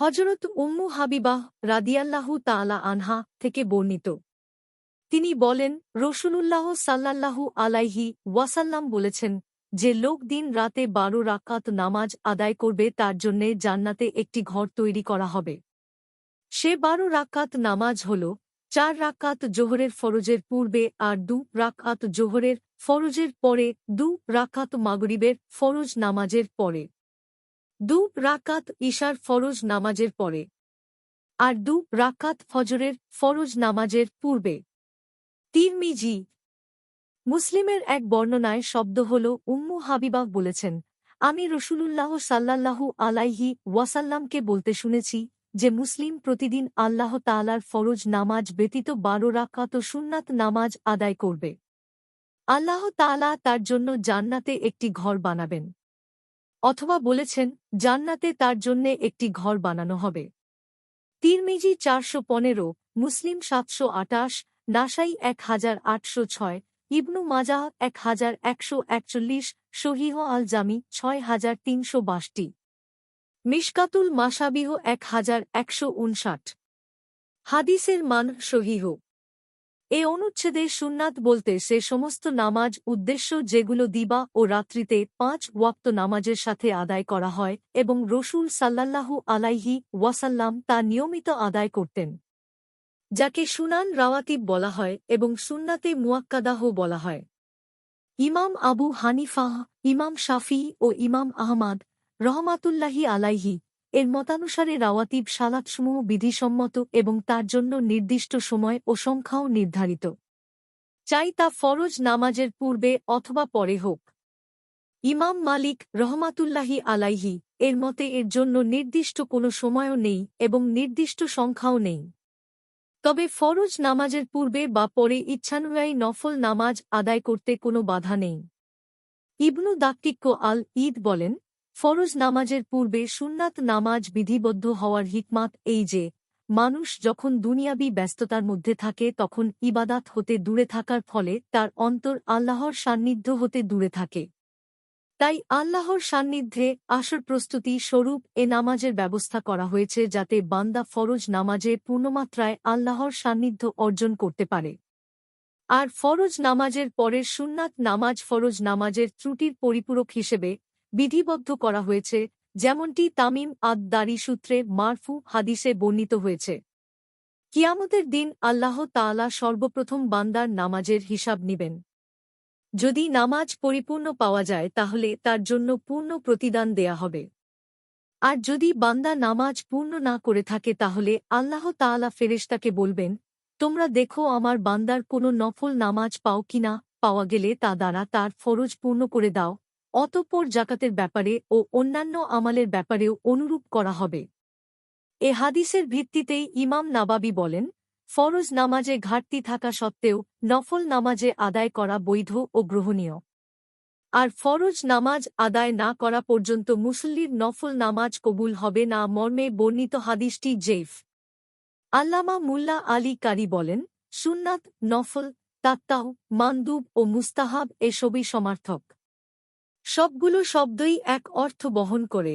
হযরত উম্মু হাবিবাহ রাদিয়াল্লাহু তাআলা আনহা থেকে বর্ণিত। তিনি বলেন, রাসূলুল্লাহ সাল্লাল্লাহু আলাইহি ওয়াসাল্লাম বলেছেন, যে লোক দিন রাতে ১২ রাকাত নামাজ আদায় করবে তার জন্যে জান্নাতে একটি ঘর তৈরি করা হবে। সে ১২ রাকাত নামাজ হল ৪ রাকাত জোহরের ফরজের পূর্বে আর ২ রাকাত জোহরের ফরজের পরে, ২ রাকাত মাগরিবের ফরজ নামাজের পরে, ২ রাকাত ইশার ফরজ নামাজের পরে, আর ২ রাকাত ফজরের ফরজ নামাজের পূর্বে। তিরমিজি। মুসলিমের এক বর্ণনায় শব্দ হল উম্মু হাবিবাহ বলেছেন, আমি রাসূলুল্লাহ সাল্লাল্লাহু আলাইহি ওয়াসাল্লামকে বলতে শুনেছি যে মুসলিম প্রতিদিন আল্লাহ তাআলার ফরজ নামাজ ব্যতীত ১২ রাকাত সুন্নাত নামাজ আদায় করবে। আল্লাহ তাআলা তার জন্য জান্নাতে একটি ঘর বানাবেন। অথবা বলেছেন, জান্নাতে তার জন্যে একটি ঘর বানানো হবে। তিরমিজি ৪১৫, মুসলিম ৭২৮, নাসাই ১৮০৬, ইবনু মাজাহ ১১৪১, সহিহ আল জামি ৬৩৬২, মিশকাতুল মাসাবিহ ১১৫৯। হাদিসের মান সহিহ। এ অনুচ্ছেদে সুন্নাত বলতে সে সমস্ত নামাজ উদ্দেশ্য যেগুলো দিবা ও রাত্রিতে ৫ ওয়াক্ত নামাজের সাথে আদায় করা হয় এবং রসূল সাল্লাল্লাহু আলাইহি ওয়াসাল্লাম তা নিয়মিত আদায় করতেন, যাকে সুনান রাওয়াতিব বলা হয় এবং সুন্নাতে মুয়াক্কাদাহ বলা হয়। ইমাম আবু হানিফা, ইমাম শাফি ও ইমাম আহমাদ রহমাতুল্লাহি আলাইহি এর মতানুসারে রাওয়াতিব সালাতসমূহ বিধিসম্মত এবং তার জন্য নির্দিষ্ট সময় ও সংখ্যাও নির্ধারিত, চাই তা ফরজ নামাজের পূর্বে অথবা পরে হোক। ইমাম মালিক রহমাতুল্লাহি আলাইহি এর মতে এর জন্য নির্দিষ্ট কোনো সময়ও নেই এবং নির্দিষ্ট সংখ্যাও নেই, তবে ফরজ নামাজের পূর্বে বা পরে ইচ্ছানুযায়ী নফল নামাজ আদায় করতে কোনো বাধা নেই। ইবনু দাক্কিক আল ঈদ বলেন, ফরজ নামাজের পূর্বে সুন্নাত নামাজ বিধিবদ্ধ হওয়ার হিকমাত এই যে, মানুষ যখন দুনিয়াবী ব্যস্ততার মধ্যে থাকে তখন ইবাদাত হতে দূরে থাকার ফলে তার অন্তর আল্লাহর সান্নিধ্য হতে দূরে থাকে। তাই আল্লাহর সান্নিধ্যে আসার প্রস্তুতি স্বরূপ এ নামাজের ব্যবস্থা করা হয়েছে যাতে বান্দা ফরজ নামাজে পূর্ণমাত্রায় আল্লাহর সান্নিধ্য অর্জন করতে পারে। আর ফরজ নামাজের পরের সুন্নাত নামাজ ফরজ নামাজের ত্রুটির পরিপূরক হিসেবে বিধিবদ্ধ করা হয়েছে, যেমনটি তামিম আদ-দারি সূত্রে মারফু হাদিসে বর্ণিত হয়েছে। কিয়ামতের দিন আল্লাহ তাআলা সর্বপ্রথম বান্দার নামাজের হিসাব নিবেন। যদি নামাজ পরিপূর্ণ পাওয়া যায় তাহলে তার জন্য পূর্ণ প্রতিদান দেয়া হবে। আর যদি বান্দা নামাজ পূর্ণ না করে থাকে তাহলে আল্লাহ তাআলা ফেরেশতাকে বলবেন, তোমরা দেখো আমার বান্দার কোনো নফল নামাজ পাও কিনা, পাওয়া গেলে তা দ্বারা তার ফরজ পূর্ণ করে দাও। অতঃপর যাকাতের ব্যাপারে ও অন্যান্য আমালের ব্যাপারেও অনুরূপ করা হবে। এ হাদিসের ভিত্তিতেই ইমাম নাবাবী বলেন, ফরজ নামাজে ঘাটতি থাকা সত্ত্বেও নফল নামাজে আদায় করা বৈধ ও গ্রহণীয়। আর ফরজ নামাজ আদায় না করা পর্যন্ত মুসল্লির নফল নামাজ কবুল হবে না মর্মে বর্ণিত হাদিসটি জৈফ। আল্লামা মুল্লা আলী কারি বলেন, সুন্নাত, নফল, তাত্তাহ, মানদুব ও মুস্তাহাব এসবই সমার্থক। সবগুলো শব্দই এক অর্থ বহন করে।